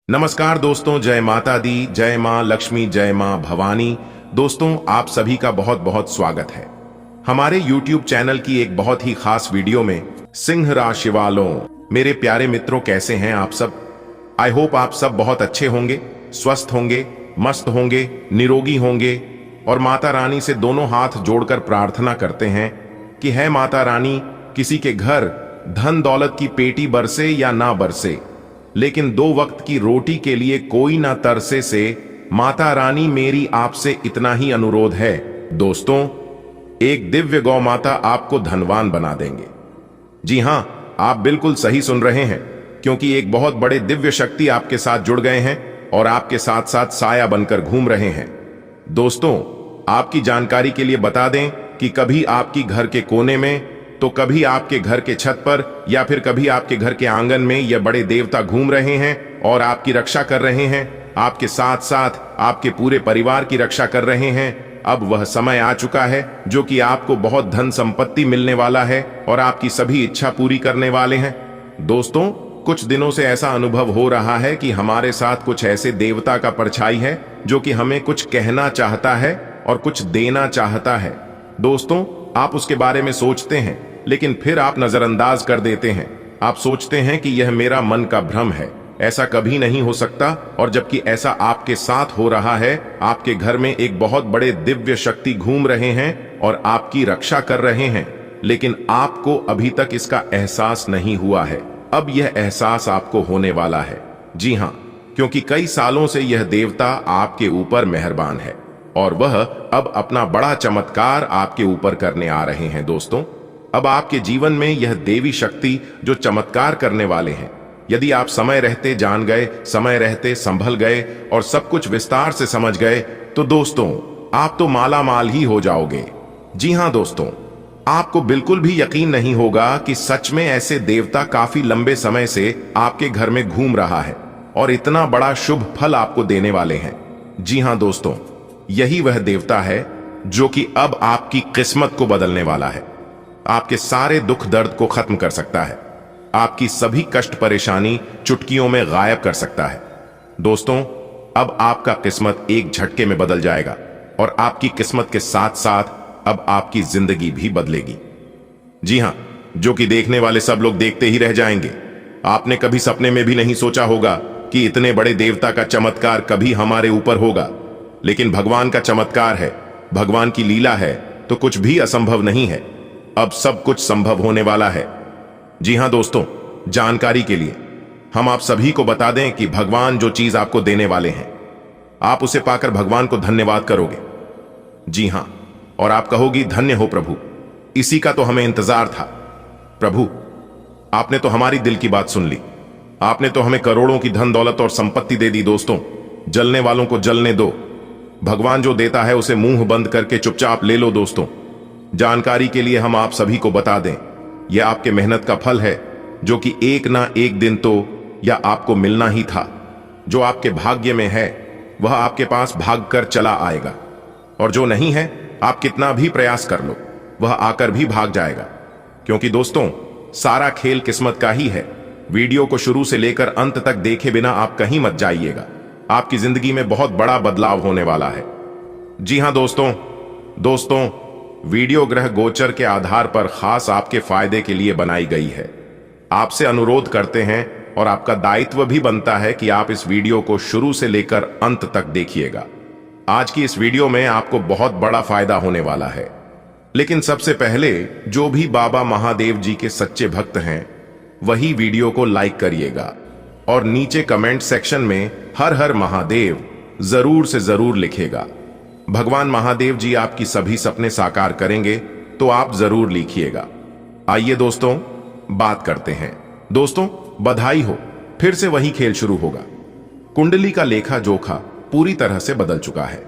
नमस्कार दोस्तों, जय माता दी, जय मां लक्ष्मी, जय मां भवानी। दोस्तों, आप सभी का बहुत बहुत स्वागत है हमारे YouTube चैनल की एक बहुत ही खास वीडियो में। सिंह राशि वालों, मेरे प्यारे मित्रों, कैसे हैं आप सब? आई होप आप सब बहुत अच्छे होंगे, स्वस्थ होंगे, मस्त होंगे, निरोगी होंगे। और माता रानी से दोनों हाथ जोड़कर प्रार्थना करते हैं कि है माता रानी, किसी के घर धन दौलत की पेटी बरसे या ना बरसे, लेकिन 2 वक्त की रोटी के लिए कोई ना तरसे से माता रानी मेरी आपसे इतना ही अनुरोध है। दोस्तों, एक दिव्य गौ माता आपको धनवान बना देंगे। जी हां, आप बिल्कुल सही सुन रहे हैं, क्योंकि एक बहुत बड़े दिव्य शक्ति आपके साथ जुड़ गए हैं और आपके साथ साथ साया बनकर घूम रहे हैं। दोस्तों, आपकी जानकारी के लिए बता दें कि कभी आपकी घर के कोने में, तो कभी आपके घर के छत पर, या फिर कभी आपके घर के आंगन में यह बड़े देवता घूम रहे हैं और आपकी रक्षा कर रहे हैं। आपके साथ साथ आपके पूरे परिवार की रक्षा कर रहे हैं। अब वह समय आ चुका है जो कि आपको बहुत धन संपत्ति मिलने वाला है और आपकी सभी इच्छा पूरी करने वाले हैं। दोस्तों, कुछ दिनों से ऐसा अनुभव हो रहा है कि हमारे साथ कुछ ऐसे देवता का परछाई है जो कि हमें कुछ कहना चाहता है और कुछ देना चाहता है। दोस्तों, आप उसके बारे में सोचते हैं, लेकिन फिर आप नजरअंदाज कर देते हैं। आप सोचते हैं कि यह मेरा मन का भ्रम है, ऐसा कभी नहीं हो सकता। और जबकि ऐसा आपके साथ हो रहा है, आपके घर में एक बहुत बड़े दिव्य शक्ति घूम रहे हैं और आपकी रक्षा कर रहे हैं, लेकिन आपको अभी तक इसका एहसास नहीं हुआ है। अब यह एहसास आपको होने वाला है। जी हां, क्योंकि कई सालों से यह देवता आपके ऊपर मेहरबान है और वह अब अपना बड़ा चमत्कार आपके ऊपर करने आ रहे हैं। दोस्तों, अब आपके जीवन में यह देवी शक्ति जो चमत्कार करने वाले हैं, यदि आप समय रहते जान गए, समय रहते संभल गए और सब कुछ विस्तार से समझ गए, तो दोस्तों, आप तो माला माल ही हो जाओगे। जी हां दोस्तों, आपको बिल्कुल भी यकीन नहीं होगा कि सच में ऐसे देवता काफी लंबे समय से आपके घर में घूम रहा है और इतना बड़ा शुभ फल आपको देने वाले हैं। जी हां दोस्तों, यही वह देवता है जो कि अब आपकी किस्मत को बदलने वाला है, आपके सारे दुख दर्द को खत्म कर सकता है, आपकी सभी कष्ट परेशानी चुटकियों में गायब कर सकता है। दोस्तों, अब आपका किस्मत एक झटके में बदल जाएगा और आपकी किस्मत के साथ साथ अब आपकी जिंदगी भी बदलेगी। जी हां, जो कि देखने वाले सब लोग देखते ही रह जाएंगे। आपने कभी सपने में भी नहीं सोचा होगा कि इतने बड़े देवता का चमत्कार कभी हमारे ऊपर होगा, लेकिन भगवान का चमत्कार है, भगवान की लीला है, तो कुछ भी असंभव नहीं है। अब सब कुछ संभव होने वाला है। जी हां दोस्तों, जानकारी के लिए हम आप सभी को बता दें कि भगवान जो चीज आपको देने वाले हैं, आप उसे पाकर भगवान को धन्यवाद करोगे। जी हां, और आप कहोगी, धन्य हो प्रभु, इसी का तो हमें इंतजार था। प्रभु, आपने तो हमारी दिल की बात सुन ली, आपने तो हमें करोड़ों की धन दौलत और संपत्ति दे दी। दोस्तों, जलने वालों को जलने दो। भगवान जो देता है उसे मुंह बंद करके चुपचाप ले लो। दोस्तों, जानकारी के लिए हम आप सभी को बता दें, यह आपके मेहनत का फल है जो कि एक ना एक दिन तो या आपको मिलना ही था। जो आपके भाग्य में है वह आपके पास भाग कर चला आएगा, और जो नहीं है, आप कितना भी प्रयास कर लो, वह आकर भी भाग जाएगा। क्योंकि दोस्तों, सारा खेल किस्मत का ही है। वीडियो को शुरू से लेकर अंत तक देखे बिना आप कहीं मत जाइएगा, आपकी जिंदगी में बहुत बड़ा बदलाव होने वाला है। जी हां दोस्तों, वीडियो ग्रह गोचर के आधार पर खास आपके फायदे के लिए बनाई गई है। आपसे अनुरोध करते हैं और आपका दायित्व भी बनता है कि आप इस वीडियो को शुरू से लेकर अंत तक देखिएगा। आज की इस वीडियो में आपको बहुत बड़ा फायदा होने वाला है। लेकिन सबसे पहले, जो भी बाबा महादेव जी के सच्चे भक्त हैं, वही वीडियो को लाइक करिएगा और नीचे कमेंट सेक्शन में हर हर महादेव जरूर से जरूर लिखेगा। भगवान महादेव जी आपकी सभी सपने साकार करेंगे, तो आप जरूर लिखिएगा। आइए दोस्तों, बात करते हैं। दोस्तों, बधाई हो, फिर से वही खेल शुरू होगा। कुंडली का लेखा जोखा पूरी तरह से बदल चुका है।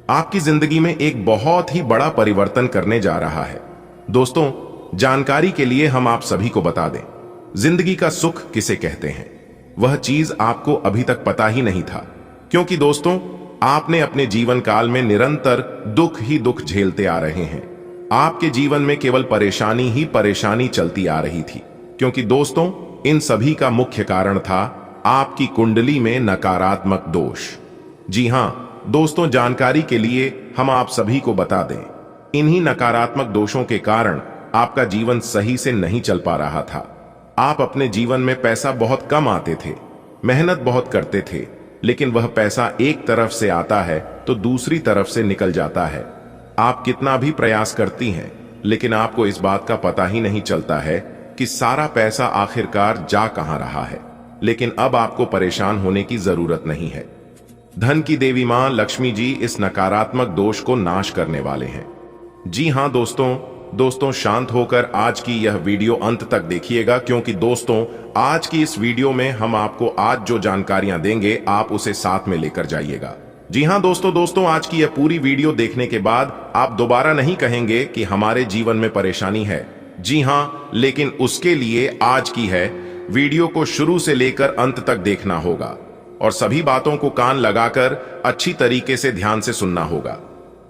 आपकी जिंदगी में एक बहुत ही बड़ा परिवर्तन करने जा रहा है। दोस्तों, जानकारी के लिए हम आप सभी को बता दें, जिंदगी का सुख किसे कहते हैं, वह चीज आपको अभी तक पता ही नहीं था। क्योंकि दोस्तों, आपने अपने जीवन काल में निरंतर दुख ही दुख झेलते आ रहे हैं। आपके जीवन में केवल परेशानी ही परेशानी चलती आ रही थी। क्योंकि दोस्तों, इन सभी का मुख्य कारण था आपकी कुंडली में नकारात्मक दोष। जी हां दोस्तों, जानकारी के लिए हम आप सभी को बता दें, इन्हीं नकारात्मक दोषों के कारण आपका जीवन सही से नहीं चल पा रहा था। आप अपने जीवन में पैसा बहुत कम आते थे, मेहनत बहुत करते थे, लेकिन वह पैसा एक तरफ से आता है तो दूसरी तरफ से निकल जाता है। आप कितना भी प्रयास करती हैं, लेकिन आपको इस बात का पता ही नहीं चलता है कि सारा पैसा आखिरकार जा कहां रहा है। लेकिन अब आपको परेशान होने की जरूरत नहीं है। धन की देवी मां लक्ष्मी जी इस नकारात्मक दोष को नाश करने वाले हैं। जी हां दोस्तों शांत होकर आज की यह वीडियो अंत तक देखिएगा, क्योंकि दोस्तों आज की इस वीडियो में हम आपको आज जो जानकारियां देंगे आप उसे साथ में लेकर जाइएगा। जी हां दोस्तों आज की यह पूरी वीडियो देखने के बाद आप दोबारा नहीं कहेंगे कि हमारे जीवन में परेशानी है। जी हां, लेकिन उसके लिए आज की है वीडियो को शुरू से लेकर अंत तक देखना होगा और सभी बातों को कान लगाकर अच्छी तरीके से ध्यान से सुनना होगा।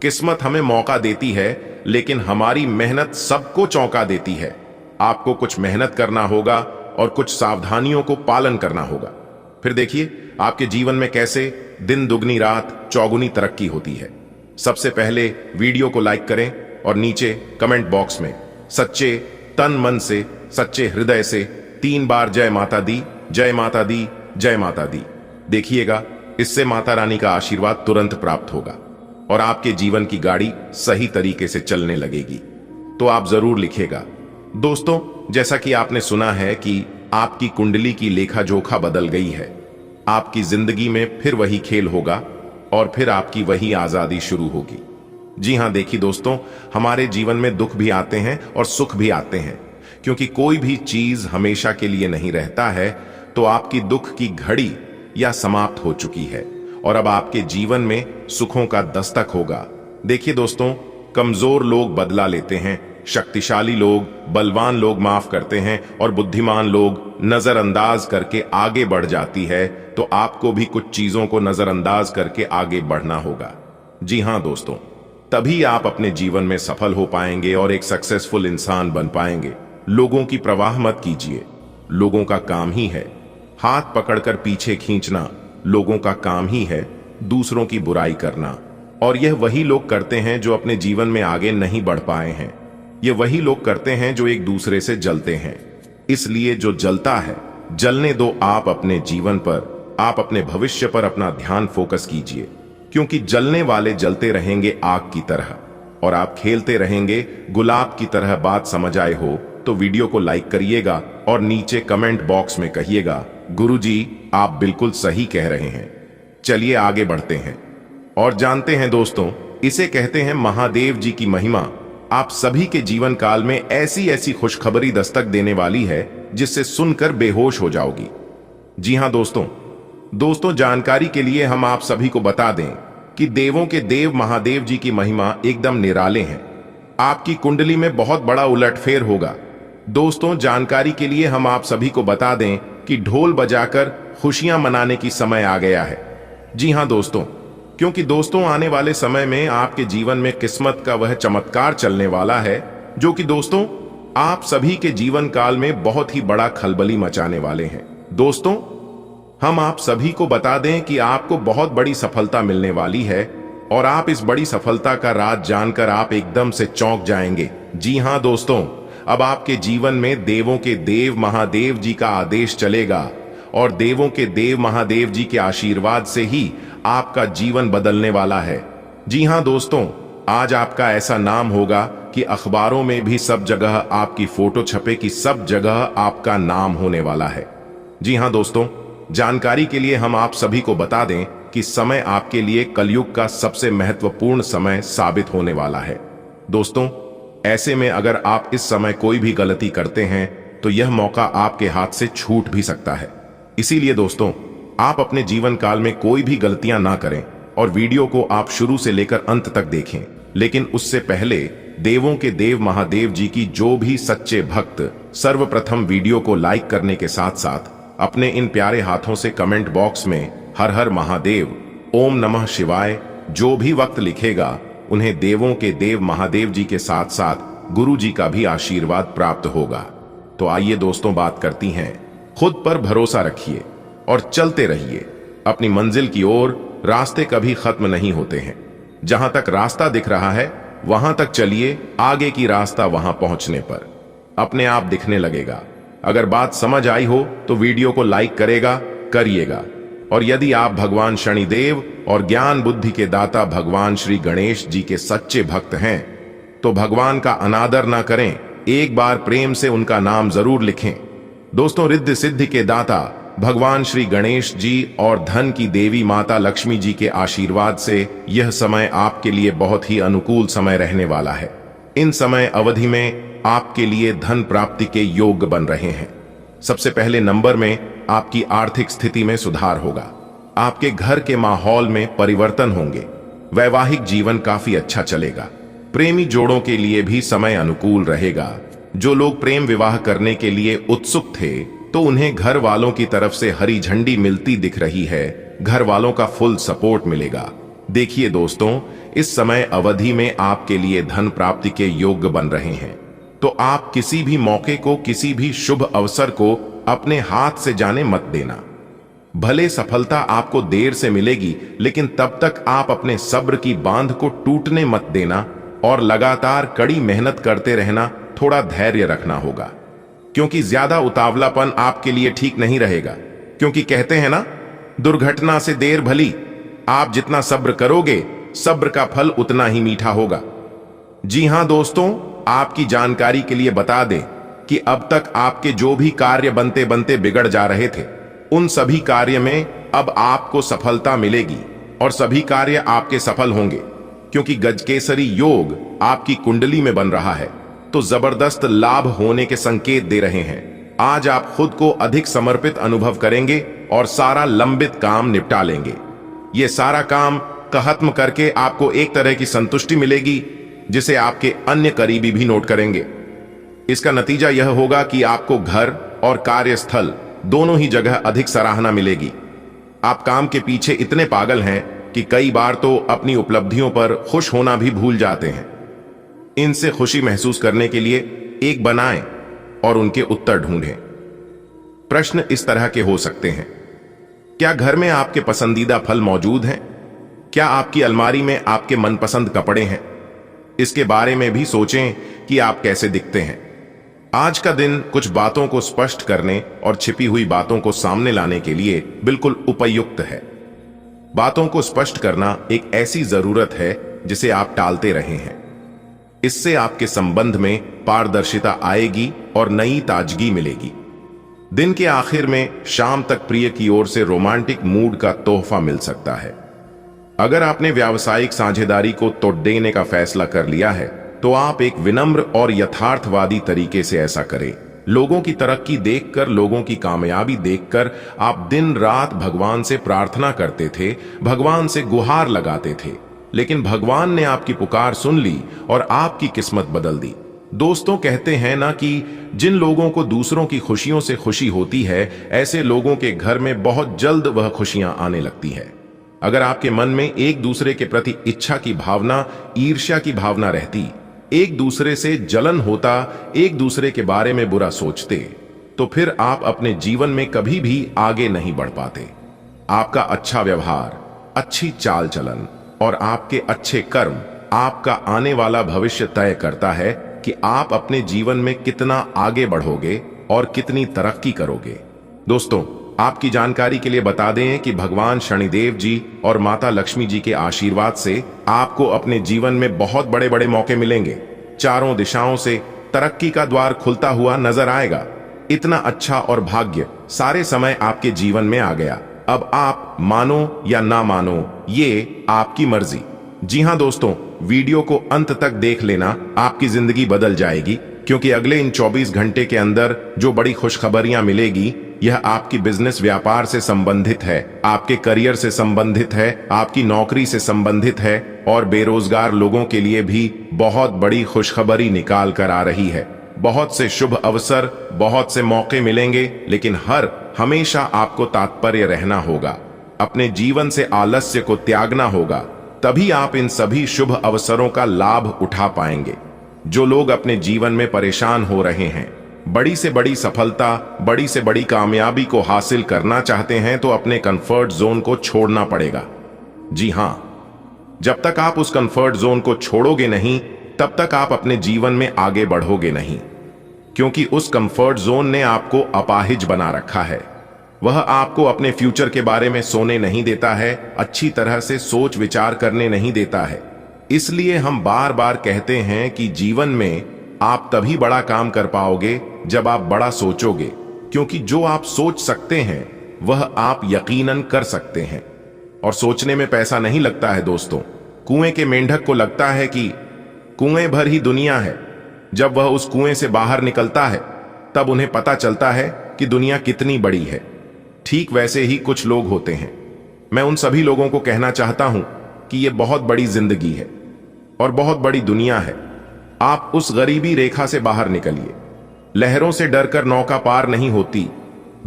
किस्मत हमें मौका देती है, लेकिन हमारी मेहनत सबको चौंका देती है। आपको कुछ मेहनत करना होगा और कुछ सावधानियों को पालन करना होगा। फिर देखिए आपके जीवन में कैसे दिन दुगनी रात चौगुनी तरक्की होती है। सबसे पहले वीडियो को लाइक करें और नीचे कमेंट बॉक्स में सच्चे तन मन से, सच्चे हृदय से 3 बार जय माता दी, जय माता दी, जय माता दी। देखिएगा इससे माता रानी का आशीर्वाद तुरंत प्राप्त होगा और आपके जीवन की गाड़ी सही तरीके से चलने लगेगी। तो आप जरूर लिखिएगा। दोस्तों जैसा कि आपने सुना है कि आपकी कुंडली की लेखा जोखा बदल गई है। आपकी जिंदगी में फिर वही खेल होगा और फिर आपकी वही आजादी शुरू होगी। जी हां देखिए दोस्तों, हमारे जीवन में दुख भी आते हैं और सुख भी आते हैं, क्योंकि कोई भी चीज हमेशा के लिए नहीं रहता है। तो आपकी दुख की घड़ी या समाप्त हो चुकी है और अब आपके जीवन में सुखों का दस्तक होगा। देखिए दोस्तों, कमजोर लोग बदला लेते हैं, शक्तिशाली लोग, बलवान लोग माफ करते हैं और बुद्धिमान लोग नजरअंदाज करके आगे बढ़ जाती है। तो आपको भी कुछ चीजों को नजरअंदाज करके आगे बढ़ना होगा। जी हां दोस्तों, तभी आप अपने जीवन में सफल हो पाएंगे और एक सक्सेसफुल इंसान बन पाएंगे। लोगों की परवाह मत कीजिए, लोगों का काम ही है हाथ पकड़कर पीछे खींचना। लोगों का काम ही है दूसरों की बुराई करना, और यह वही लोग करते हैं जो अपने जीवन में आगे नहीं बढ़ पाए हैं। ये वही लोग करते हैं जो एक दूसरे से जलते हैं। इसलिए जो जलता है जलने दो। आप अपने जीवन पर, आप अपने भविष्य पर अपना ध्यान फोकस कीजिए, क्योंकि जलने वाले जलते रहेंगे आग की तरह और आप खेलते रहेंगे गुलाब की तरह। बात समझ आए हो तो वीडियो को लाइक करिएगा और नीचे कमेंट बॉक्स में कहिएगा गुरुजी आप बिल्कुल सही कह रहे हैं। चलिए आगे बढ़ते हैं और जानते हैं दोस्तों, इसे कहते हैं महादेव जी की महिमा। आप सभी के जीवन काल में ऐसी ऐसी खुशखबरी दस्तक देने वाली है जिससे सुनकर बेहोश हो जाओगी। जी हां दोस्तों जानकारी के लिए हम आप सभी को बता दें कि देवों के देव महादेव जी की महिमा एकदम निराले हैं। आपकी कुंडली में बहुत बड़ा उलटफेर होगा। दोस्तों जानकारी के लिए हम आप सभी को बता दें कि ढोल बजाकर खुशियां मनाने की समय आ गया है। जी हां दोस्तों, क्योंकि दोस्तों आने वाले समय में आपके जीवन में किस्मत का वह चमत्कार चलने वाला है जो कि दोस्तों आप सभी के जीवन काल में बहुत ही बड़ा खलबली मचाने वाले हैं। दोस्तों हम आप सभी को बता दें कि आपको बहुत बड़ी सफलता मिलने वाली है और आप इस बड़ी सफलता का राज जानकर आप एकदम से चौंक जाएंगे। जी हां दोस्तों, अब आपके जीवन में देवों के देव महादेव जी का आदेश चलेगा और देवों के देव महादेव जी के आशीर्वाद से ही आपका जीवन बदलने वाला है। जी हां दोस्तों, आज आपका ऐसा नाम होगा कि अखबारों में भी सब जगह आपकी फोटो छपे कि सब जगह आपका नाम होने वाला है। जी हां दोस्तों, जानकारी के लिए हम आप सभी को बता दें कि समय आपके लिए कलयुग का सबसे महत्वपूर्ण समय साबित होने वाला है। दोस्तों ऐसे में अगर आप इस समय कोई भी गलती करते हैं तो यह मौका आपके हाथ से छूट भी सकता है। इसीलिए दोस्तों आप अपने जीवन काल में कोई भी गलतियां ना करें और वीडियो को आप शुरू से लेकर अंत तक देखें। लेकिन उससे पहले देवों के देव महादेव जी की जो भी सच्चे भक्त सर्वप्रथम वीडियो को लाइक करने के साथ साथ अपने इन प्यारे हाथों से कमेंट बॉक्स में हर हर महादेव, ओम नमः शिवाय जो भी वक्त लिखेगा उन्हें देवों के देव महादेव जी के साथ साथ गुरु जी का भी आशीर्वाद प्राप्त होगा। तो आइए दोस्तों बात करती हैं, खुद पर भरोसा रखिए और चलते रहिए अपनी मंजिल की ओर। रास्ते कभी खत्म नहीं होते हैं। जहां तक रास्ता दिख रहा है वहां तक चलिए, आगे की रास्ता वहां पहुंचने पर अपने आप दिखने लगेगा। अगर बात समझ आई हो तो वीडियो को लाइक करिएगा। और यदि आप भगवान शनिदेव और ज्ञान बुद्धि के दाता भगवान श्री गणेश जी के सच्चे भक्त हैं तो भगवान का अनादर ना करें, एक बार प्रेम से उनका नाम जरूर लिखें। दोस्तों, रिद्धि सिद्धि के दाता भगवान श्री गणेश जी और धन की देवी माता लक्ष्मी जी के आशीर्वाद से यह समय आपके लिए बहुत ही अनुकूल समय रहने वाला है। इन समय अवधि में आपके लिए धन प्राप्ति के योग बन रहे हैं। सबसे पहले नंबर में आपकी आर्थिक स्थिति में सुधार होगा। आपके घर के माहौल में परिवर्तन होंगे। वैवाहिक जीवन काफी अच्छा चलेगा। प्रेमी जोड़ों के लिए भी समय अनुकूल रहेगा। जो लोग प्रेम विवाह करने के लिए उत्सुक थे तो उन्हें घर वालों की तरफ से हरी झंडी मिलती दिख रही है। घर वालों का फुल सपोर्ट मिलेगा। देखिए दोस्तों, इस समय अवधि में आपके लिए धन प्राप्ति के योग बन रहे हैं, तो आप किसी भी मौके को, किसी भी शुभ अवसर को अपने हाथ से जाने मत देना। भले सफलता आपको देर से मिलेगी, लेकिन तब तक आप अपने सब्र की बांध को टूटने मत देना और लगातार कड़ी मेहनत करते रहना। थोड़ा धैर्य रखना होगा, क्योंकि ज्यादा उतावलापन आपके लिए ठीक नहीं रहेगा। क्योंकि कहते हैं ना, दुर्घटना से देर भली। आप जितना सब्र करोगे, सब्र का फल उतना ही मीठा होगा। जी हां दोस्तों, आपकी जानकारी के लिए बता दें कि अब तक आपके जो भी कार्य बनते बनते बिगड़ जा रहे थे, उन सभी कार्य में अब आपको सफलता मिलेगी और सभी कार्य आपके सफल होंगे। क्योंकि गजकेसरी योग आपकी कुंडली में बन रहा है, तो जबरदस्त लाभ होने के संकेत दे रहे हैं। आज आप खुद को अधिक समर्पित अनुभव करेंगे और सारा लंबित काम निपटा लेंगे। ये सारा काम खत्म करके आपको एक तरह की संतुष्टि मिलेगी, जिसे आपके अन्य करीबी भी नोट करेंगे। इसका नतीजा यह होगा कि आपको घर और कार्यस्थल दोनों ही जगह अधिक सराहना मिलेगी। आप काम के पीछे इतने पागल हैं कि कई बार तो अपनी उपलब्धियों पर खुश होना भी भूल जाते हैं। इनसे खुशी महसूस करने के लिए एक बनाएं और उनके उत्तर ढूंढें। प्रश्न इस तरह के हो सकते हैं: क्या घर में आपके पसंदीदा फल मौजूद हैं? क्या आपकी अलमारी में आपके मनपसंद कपड़े हैं? इसके बारे में भी सोचें कि आप कैसे दिखते हैं। आज का दिन कुछ बातों को स्पष्ट करने और छिपी हुई बातों को सामने लाने के लिए बिल्कुल उपयुक्त है। बातों को स्पष्ट करना एक ऐसी जरूरत है जिसे आप टालते रहे हैं। इससे आपके संबंध में पारदर्शिता आएगी और नई ताजगी मिलेगी। दिन के आखिर में शाम तक प्रिय की ओर से रोमांटिक मूड का तोहफा मिल सकता है। अगर आपने व्यावसायिक साझेदारी को तोड़ देने का फैसला कर लिया है तो आप एक विनम्र और यथार्थवादी तरीके से ऐसा करें। लोगों की तरक्की देखकर, लोगों की कामयाबी देखकर आप दिन रात भगवान से प्रार्थना करते थे, भगवान से गुहार लगाते थे, लेकिन भगवान ने आपकी पुकार सुन ली और आपकी किस्मत बदल दी। दोस्तों, कहते हैं ना कि जिन लोगों को दूसरों की खुशियों से खुशी होती है, ऐसे लोगों के घर में बहुत जल्द वह खुशियां आने लगती है। अगर आपके मन में एक दूसरे के प्रति इच्छा की भावना, ईर्ष्या की भावना रहती, एक दूसरे से जलन होता, एक दूसरे के बारे में बुरा सोचते, तो फिर आप अपने जीवन में कभी भी आगे नहीं बढ़ पाते। आपका अच्छा व्यवहार, अच्छी चाल चलन और आपके अच्छे कर्म आपका आने वाला भविष्य तय करता है कि आप अपने जीवन में कितना आगे बढ़ोगे और कितनी तरक्की करोगे। दोस्तों, आपकी जानकारी के लिए बता दें कि भगवान शनिदेव जी और माता लक्ष्मी जी के आशीर्वाद से आपको अपने जीवन में बहुत बड़े बड़े मौके मिलेंगे। चारों दिशाओं से तरक्की का द्वार खुलता हुआ नजर आएगा। इतना अच्छा और भाग्य सारे समय आपके जीवन में आ गया। अब आप मानो या ना मानो, ये आपकी मर्जी। जी हां दोस्तों, वीडियो को अंत तक देख लेना, आपकी जिंदगी बदल जाएगी। क्योंकि अगले इन 24 घंटे के अंदर जो बड़ी खुशखबरियां मिलेगी, यह आपकी बिजनेस व्यापार से संबंधित है, आपके करियर से संबंधित है, आपकी नौकरी से संबंधित है और बेरोजगार लोगों के लिए भी बहुत बड़ी खुशखबरी निकाल कर आ रही है। बहुत से शुभ अवसर, बहुत से मौके मिलेंगे, लेकिन हमेशा आपको तात्पर्य रहना होगा। अपने जीवन से आलस्य को त्यागना होगा, तभी आप इन सभी शुभ अवसरों का लाभ उठा पाएंगे। जो लोग अपने जीवन में परेशान हो रहे हैं, बड़ी से बड़ी सफलता, बड़ी से बड़ी कामयाबी को हासिल करना चाहते हैं तो अपने कंफर्ट जोन को छोड़ना पड़ेगा। जी हां, जब तक आप उस कंफर्ट जोन को छोड़ोगे नहीं, तब तक आप अपने जीवन में आगे बढ़ोगे नहीं, क्योंकि उस कंफर्ट जोन ने आपको अपाहिज बना रखा है। वह आपको अपने फ्यूचर के बारे में सोने नहीं देता है, अच्छी तरह से सोच विचार करने नहीं देता है। इसलिए हम बार बार कहते हैं कि जीवन में आप तभी बड़ा काम कर पाओगे जब आप बड़ा सोचोगे, क्योंकि जो आप सोच सकते हैं वह आप यकीनन कर सकते हैं। और सोचने में पैसा नहीं लगता है दोस्तों। कुएं के मेंढक को लगता है कि कुएं भर ही दुनिया है। जब वह उस कुएं से बाहर निकलता है तब उन्हें पता चलता है कि दुनिया कितनी बड़ी है। ठीक वैसे ही कुछ लोग होते हैं। मैं उन सभी लोगों को कहना चाहता हूं कि यह बहुत बड़ी जिंदगी है और बहुत बड़ी दुनिया है। आप उस गरीबी रेखा से बाहर निकलिए। लहरों से डरकर नौका पार नहीं होती,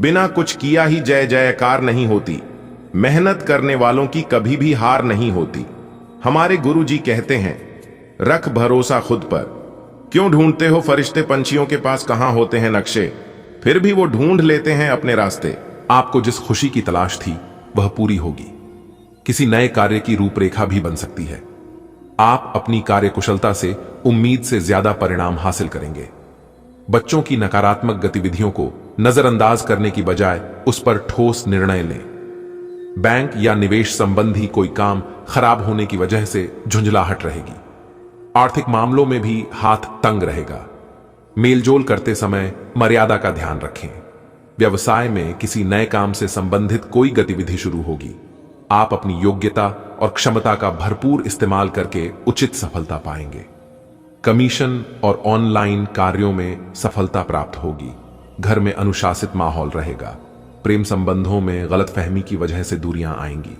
बिना कुछ किया ही जय जयकार नहीं होती, मेहनत करने वालों की कभी भी हार नहीं होती। हमारे गुरुजी कहते हैं, रख भरोसा खुद पर। क्यों ढूंढते हो फरिश्ते पंछियों के पास कहां होते हैं नक्शे, फिर भी वो ढूंढ लेते हैं अपने रास्ते। आपको जिस खुशी की तलाश थी वह पूरी होगी। किसी नए कार्य की रूपरेखा भी बन सकती है। आप अपनी कार्यकुशलता से उम्मीद से ज्यादा परिणाम हासिल करेंगे। बच्चों की नकारात्मक गतिविधियों को नजरअंदाज करने की बजाय उस पर ठोस निर्णय लें। बैंक या निवेश संबंधी कोई काम खराब होने की वजह से झुंझलाहट रहेगी। आर्थिक मामलों में भी हाथ तंग रहेगा। मेलजोल करते समय मर्यादा का ध्यान रखें। व्यवसाय में किसी नए काम से संबंधित कोई गतिविधि शुरू होगी। आप अपनी योग्यता और क्षमता का भरपूर इस्तेमाल करके उचित सफलता पाएंगे। कमीशन और ऑनलाइन कार्यों में सफलता प्राप्त होगी। घर में अनुशासित माहौल रहेगा। प्रेम संबंधों में गलतफहमी की वजह से दूरियां आएंगी।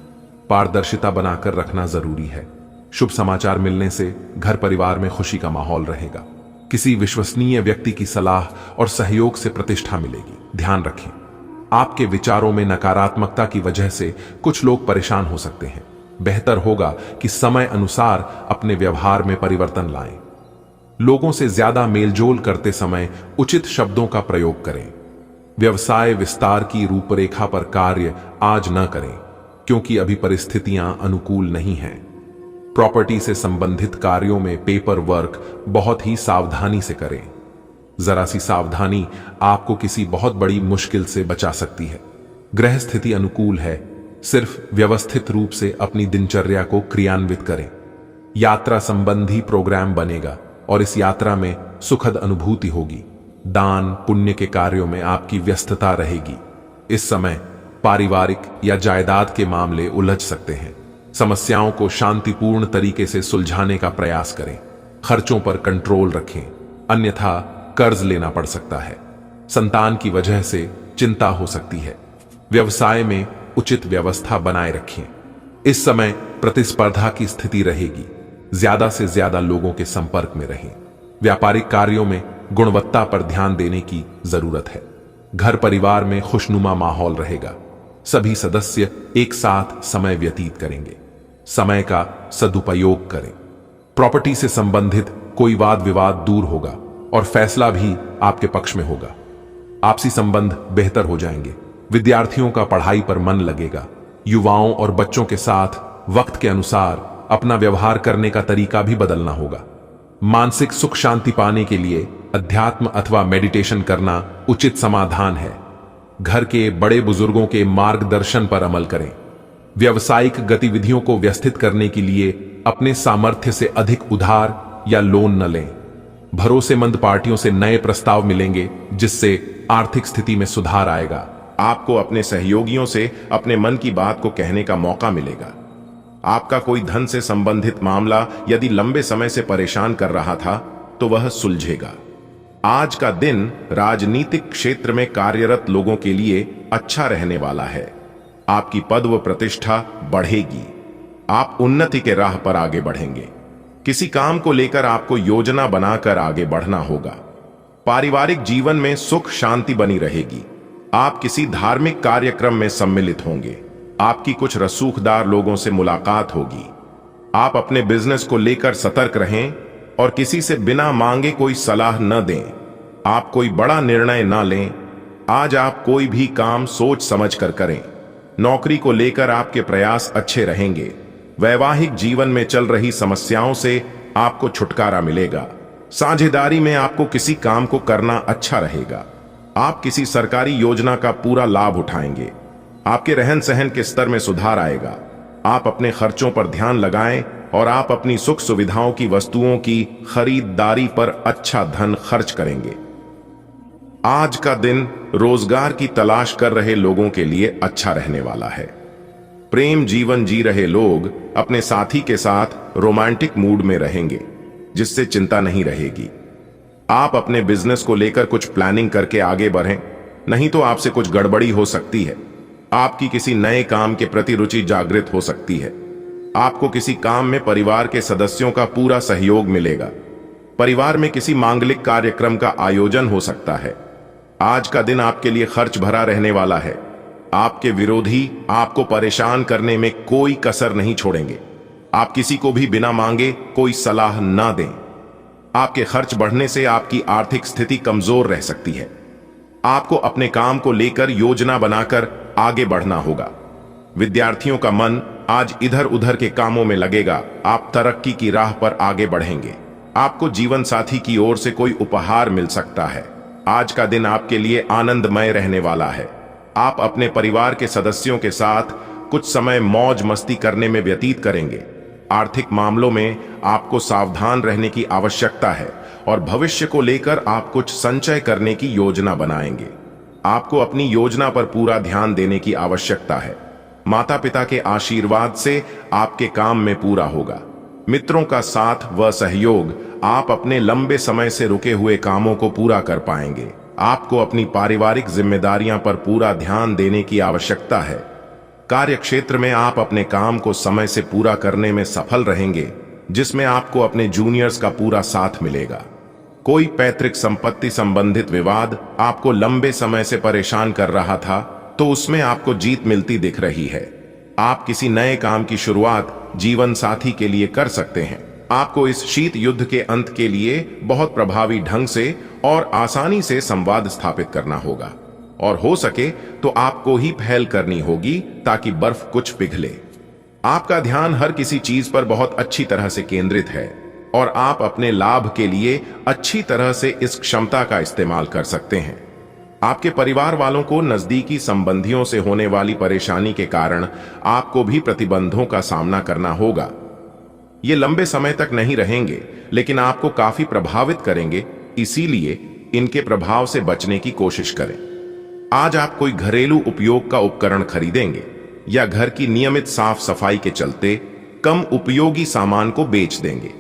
पारदर्शिता बनाकर रखना जरूरी है। शुभ समाचार मिलने से घर परिवार में खुशी का माहौल रहेगा। किसी विश्वसनीय व्यक्ति की सलाह और सहयोग से प्रतिष्ठा मिलेगी। ध्यान रखें, आपके विचारों में नकारात्मकता की वजह से कुछ लोग परेशान हो सकते हैं। बेहतर होगा कि समय अनुसार अपने व्यवहार में परिवर्तन लाएं। लोगों से ज्यादा मेलजोल करते समय उचित शब्दों का प्रयोग करें। व्यवसाय विस्तार की रूपरेखा पर कार्य आज न करें, क्योंकि अभी परिस्थितियां अनुकूल नहीं हैं। प्रॉपर्टी से संबंधित कार्यों में पेपर वर्क बहुत ही सावधानी से करें। जरा सी सावधानी आपको किसी बहुत बड़ी मुश्किल से बचा सकती है। ग्रह स्थिति अनुकूल है, सिर्फ व्यवस्थित रूप से अपनी दिनचर्या को क्रियान्वित करें। यात्रा संबंधी प्रोग्राम बनेगा और इस यात्रा में सुखद अनुभूति होगी। दान पुण्य के कार्यों में आपकी व्यस्तता रहेगी। इस समय पारिवारिक या जायदाद के मामले उलझ सकते हैं। समस्याओं को शांतिपूर्ण तरीके से सुलझाने का प्रयास करें। खर्चों पर कंट्रोल रखें, अन्यथा कर्ज लेना पड़ सकता है। संतान की वजह से चिंता हो सकती है। व्यवसाय में उचित व्यवस्था बनाए रखें। इस समय प्रतिस्पर्धा की स्थिति रहेगी। ज्यादा से ज्यादा लोगों के संपर्क में रहें। व्यापारिक कार्यों में गुणवत्ता पर ध्यान देने की जरूरत है। घर परिवार में खुशनुमा माहौल रहेगा। सभी सदस्य एक साथ समय व्यतीत करेंगे। समय का सदुपयोग करें। प्रॉपर्टी से संबंधित कोई वाद विवाद दूर होगा और फैसला भी आपके पक्ष में होगा। आपसी संबंध बेहतर हो जाएंगे। विद्यार्थियों का पढ़ाई पर मन लगेगा। युवाओं और बच्चों के साथ वक्त के अनुसार अपना व्यवहार करने का तरीका भी बदलना होगा। मानसिक सुख शांति पाने के लिए अध्यात्म अथवा मेडिटेशन करना उचित समाधान है। घर के बड़े बुजुर्गों के मार्गदर्शन पर अमल करें। व्यावसायिक गतिविधियों को व्यवस्थित करने के लिए अपने सामर्थ्य से अधिक उधार या लोन न लें। भरोसेमंद पार्टियों से नए प्रस्ताव मिलेंगे, जिससे आर्थिक स्थिति में सुधार आएगा। आपको अपने सहयोगियों से अपने मन की बात को कहने का मौका मिलेगा। आपका कोई धन से संबंधित मामला यदि लंबे समय से परेशान कर रहा था तो वह सुलझेगा। आज का दिन राजनीतिक क्षेत्र में कार्यरत लोगों के लिए अच्छा रहने वाला है। आपकी पद व प्रतिष्ठा बढ़ेगी। आप उन्नति के राह पर आगे बढ़ेंगे। किसी काम को लेकर आपको योजना बनाकर आगे बढ़ना होगा। पारिवारिक जीवन में सुख शांति बनी रहेगी। आप किसी धार्मिक कार्यक्रम में सम्मिलित होंगे। आपकी कुछ रसूखदार लोगों से मुलाकात होगी। आप अपने बिजनेस को लेकर सतर्क रहें और किसी से बिना मांगे कोई सलाह न दें। आप कोई बड़ा निर्णय ना लें। आज आप कोई भी काम सोच समझ कर करें। नौकरी को लेकर आपके प्रयास अच्छे रहेंगे। वैवाहिक जीवन में चल रही समस्याओं से आपको छुटकारा मिलेगा। साझेदारी में आपको किसी काम को करना अच्छा रहेगा। आप किसी सरकारी योजना का पूरा लाभ उठाएंगे। आपके रहन सहन के स्तर में सुधार आएगा। आप अपने खर्चों पर ध्यान लगाएं और आप अपनी सुख सुविधाओं की वस्तुओं की खरीदारी पर अच्छा धन खर्च करेंगे। आज का दिन रोजगार की तलाश कर रहे लोगों के लिए अच्छा रहने वाला है। प्रेम जीवन जी रहे लोग अपने साथी के साथ रोमांटिक मूड में रहेंगे, जिससे चिंता नहीं रहेगी। आप अपने बिजनेस को लेकर कुछ प्लानिंग करके आगे बढ़ें, नहीं तो आपसे कुछ गड़बड़ी हो सकती है। आपकी किसी नए काम के प्रति रुचि जागृत हो सकती है। आपको किसी काम में परिवार के सदस्यों का पूरा सहयोग मिलेगा। परिवार में किसी मांगलिक कार्यक्रम का आयोजन हो सकता है। आज का दिन आपके लिए खर्च भरा रहने वाला है। आपके विरोधी आपको परेशान करने में कोई कसर नहीं छोड़ेंगे। आप किसी को भी बिना मांगे कोई सलाह ना दें। आपके खर्च बढ़ने से आपकी आर्थिक स्थिति कमजोर रह सकती है। आपको अपने काम को लेकर योजना बनाकर आगे बढ़ना होगा। विद्यार्थियों का मन आज इधर उधर के कामों में लगेगा। आप तरक्की की राह पर आगे बढ़ेंगे। आपको जीवन साथी की ओर से कोई उपहार मिल सकता है। आज का दिन आपके लिए आनंदमय रहने वाला है। आप अपने परिवार के सदस्यों के साथ कुछ समय मौज मस्ती करने में व्यतीत करेंगे। आर्थिक मामलों में आपको सावधान रहने की आवश्यकता है और भविष्य को लेकर आप कुछ संचय करने की योजना बनाएंगे। आपको अपनी योजना पर पूरा ध्यान देने की आवश्यकता है। माता पिता के आशीर्वाद से आपके काम में पूरा होगा। मित्रों का साथ व सहयोग आप अपने लंबे समय से रुके हुए कामों को पूरा कर पाएंगे। आपको अपनी पारिवारिक जिम्मेदारियां पर पूरा ध्यान देने की आवश्यकता है। कार्य क्षेत्र में आप अपने काम को समय से पूरा करने में सफल रहेंगे, जिसमें आपको अपने जूनियर्स का पूरा साथ मिलेगा। कोई पैतृक संपत्ति संबंधित विवाद आपको लंबे समय से परेशान कर रहा था, तो उसमें आपको जीत मिलती दिख रही है। आप किसी नए काम की शुरुआत जीवन साथी के लिए कर सकते हैं। आपको इस शीत युद्ध के अंत के लिए बहुत प्रभावी ढंग से और आसानी से संवाद स्थापित करना होगा, और हो सके तो आपको ही पहल करनी होगी ताकि बर्फ कुछ पिघले। आपका ध्यान हर किसी चीज पर बहुत अच्छी तरह से केंद्रित है और आप अपने लाभ के लिए अच्छी तरह से इस क्षमता का इस्तेमाल कर सकते हैं। आपके परिवार वालों को नजदीकी संबंधियों से होने वाली परेशानी के कारण आपको भी प्रतिबंधों का सामना करना होगा। ये लंबे समय तक नहीं रहेंगे, लेकिन आपको काफी प्रभावित करेंगे, इसीलिए इनके प्रभाव से बचने की कोशिश करें। आज आप कोई घरेलू उपयोग का उपकरण खरीदेंगे या घर की नियमित साफ सफाई के चलते कम उपयोगी सामान को बेच देंगे।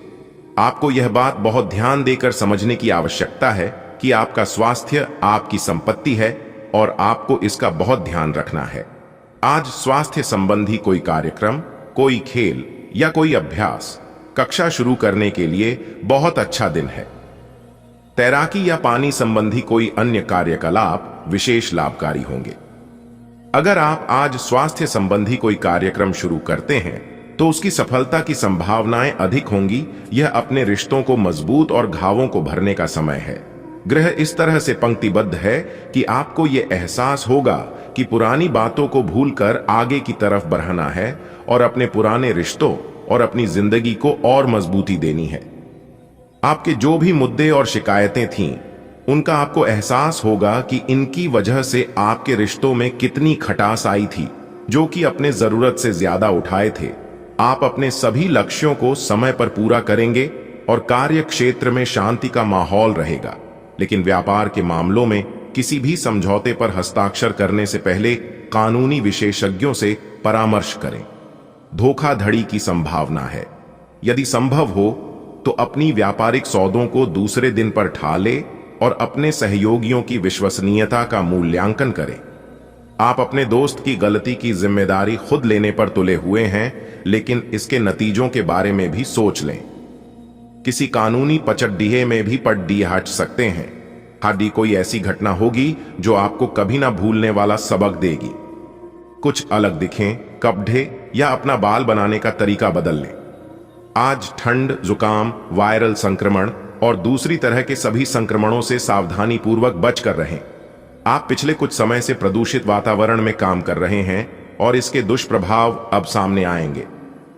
आपको यह बात बहुत ध्यान देकर समझने की आवश्यकता है कि आपका स्वास्थ्य आपकी संपत्ति है और आपको इसका बहुत ध्यान रखना है। आज स्वास्थ्य संबंधी कोई कार्यक्रम, कोई खेल या कोई अभ्यास कक्षा शुरू करने के लिए बहुत अच्छा दिन है। तैराकी या पानी संबंधी कोई अन्य कार्यकलाप विशेष लाभकारी होंगे। अगर आप आज स्वास्थ्य संबंधी कोई कार्यक्रम शुरू करते हैं तो उसकी सफलता की संभावनाएं अधिक होंगी। यह अपने रिश्तों को मजबूत और घावों को भरने का समय है। ग्रह इस तरह से पंक्तिबद्ध है कि आपको यह एहसास होगा कि पुरानी बातों को भूलकर आगे की तरफ बढ़ना है और अपने पुराने रिश्तों और अपनी जिंदगी को और मजबूती देनी है। आपके जो भी मुद्दे और शिकायतें थीं, उनका आपको एहसास होगा कि इनकी वजह से आपके रिश्तों में कितनी खटास आई थी, जो कि अपने जरूरत से ज्यादा उठाए थे। आप अपने सभी लक्ष्यों को समय पर पूरा करेंगे और कार्य क्षेत्र में शांति का माहौल रहेगा। लेकिन व्यापार के मामलों में किसी भी समझौते पर हस्ताक्षर करने से पहले कानूनी विशेषज्ञों से परामर्श करें। धोखाधड़ी की संभावना है। यदि संभव हो तो अपनी व्यापारिक सौदों को दूसरे दिन पर ठाले और अपने सहयोगियों की विश्वसनीयता का मूल्यांकन करें। आप अपने दोस्त की गलती की जिम्मेदारी खुद लेने पर तुले हुए हैं, लेकिन इसके नतीजों के बारे में भी सोच लें। किसी कानूनी पचडीहे में भी पट हट सकते हैं। हाडी कोई ऐसी घटना होगी जो आपको कभी ना भूलने वाला सबक देगी। कुछ अलग दिखें, कपड़े या अपना बाल बनाने का तरीका बदल लें। आज ठंड, जुकाम, वायरल संक्रमण और दूसरी तरह के सभी संक्रमणों से सावधानी पूर्वक बचकर रहें। आप पिछले कुछ समय से प्रदूषित वातावरण में काम कर रहे हैं और इसके दुष्प्रभाव अब सामने आएंगे।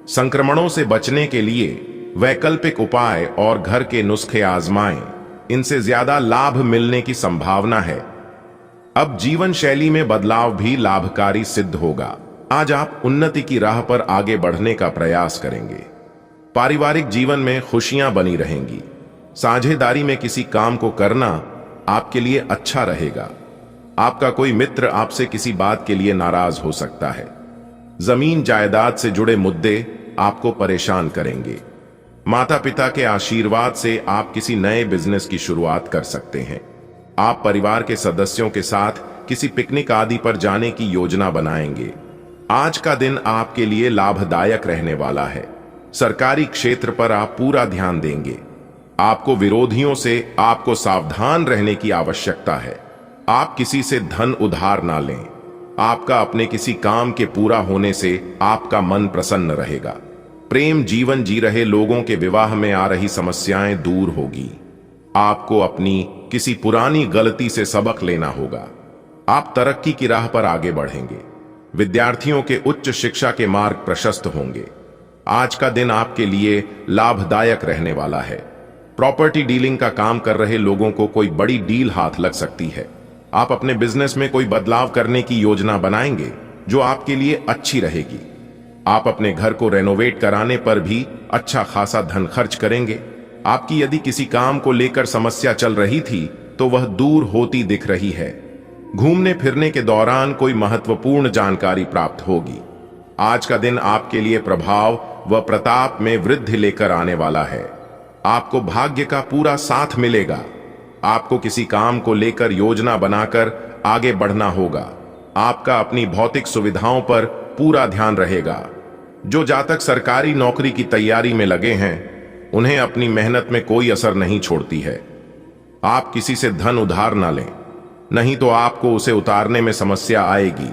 संक्रमणों से बचने के लिए वैकल्पिक उपाय और घर के नुस्खे आजमाएं, इनसे ज्यादा लाभ मिलने की संभावना है। अब जीवन शैली में बदलाव भी लाभकारी सिद्ध होगा। आज आप उन्नति की राह पर आगे बढ़ने का प्रयास करेंगे। पारिवारिक जीवन में खुशियां बनी रहेंगी। साझेदारी में किसी काम को करना आपके लिए अच्छा रहेगा। आपका कोई मित्र आपसे किसी बात के लिए नाराज हो सकता है। जमीन जायदाद से जुड़े मुद्दे आपको परेशान करेंगे। माता पिता के आशीर्वाद से आप किसी नए बिजनेस की शुरुआत कर सकते हैं। आप परिवार के सदस्यों के साथ किसी पिकनिक आदि पर जाने की योजना बनाएंगे। आज का दिन आपके लिए लाभदायक रहने वाला है। सरकारी क्षेत्र पर आप पूरा ध्यान देंगे। आपको विरोधियों से आपको सावधान रहने की आवश्यकता है। आप किसी से धन उधार ना लें। आपका अपने किसी काम के पूरा होने से आपका मन प्रसन्न रहेगा। प्रेम जीवन जी रहे लोगों के विवाह में आ रही समस्याएं दूर होगी। आपको अपनी किसी पुरानी गलती से सबक लेना होगा। आप तरक्की की राह पर आगे बढ़ेंगे। विद्यार्थियों के उच्च शिक्षा के मार्ग प्रशस्त होंगे। आज का दिन आपके लिए लाभदायक रहने वाला है। प्रॉपर्टी डीलिंग का काम कर रहे लोगों को कोई बड़ी डील हाथ लग सकती है। आप अपने बिजनेस में कोई बदलाव करने की योजना बनाएंगे जो आपके लिए अच्छी रहेगी। आप अपने घर को रेनोवेट कराने पर भी अच्छा खासा धन खर्च करेंगे। आपकी यदि किसी काम को लेकर समस्या चल रही थी तो वह दूर होती दिख रही है। घूमने फिरने के दौरान कोई महत्वपूर्ण जानकारी प्राप्त होगी। आज का दिन आपके लिए प्रभाव व प्रताप में वृद्धि लेकर आने वाला है। आपको भाग्य का पूरा साथ मिलेगा। आपको किसी काम को लेकर योजना बनाकर आगे बढ़ना होगा। आपका अपनी भौतिक सुविधाओं पर पूरा ध्यान रहेगा। जो जातक सरकारी नौकरी की तैयारी में लगे हैं उन्हें अपनी मेहनत में कोई असर नहीं छोड़ती है। आप किसी से धन उधार ना लें, नहीं तो आपको उसे उतारने में समस्या आएगी।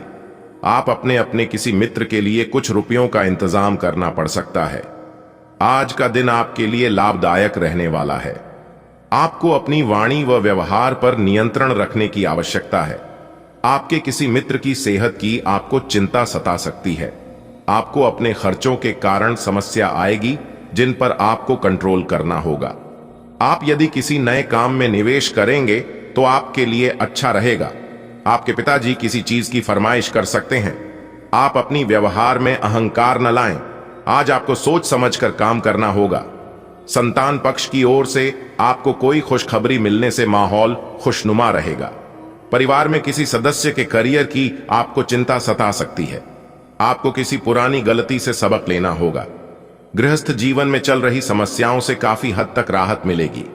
आप अपने अपने किसी मित्र के लिए कुछ रुपयों का इंतजाम करना पड़ सकता है। आज का दिन आपके लिए लाभदायक रहने वाला है। आपको अपनी वाणी व व्यवहार पर नियंत्रण रखने की आवश्यकता है। आपके किसी मित्र की सेहत की आपको चिंता सता सकती है। आपको अपने खर्चों के कारण समस्या आएगी जिन पर आपको कंट्रोल करना होगा। आप यदि किसी नए काम में निवेश करेंगे तो आपके लिए अच्छा रहेगा। आपके पिताजी किसी चीज की फरमाइश कर सकते हैं। आप अपनी व्यवहार में अहंकार न लाएं। आज आपको सोच समझकर काम करना होगा। संतान पक्ष की ओर से आपको कोई खुशखबरी मिलने से माहौल खुशनुमा रहेगा। परिवार में किसी सदस्य के करियर की आपको चिंता सता सकती है। आपको किसी पुरानी गलती से सबक लेना होगा। गृहस्थ जीवन में चल रही समस्याओं से काफी हद तक राहत मिलेगी।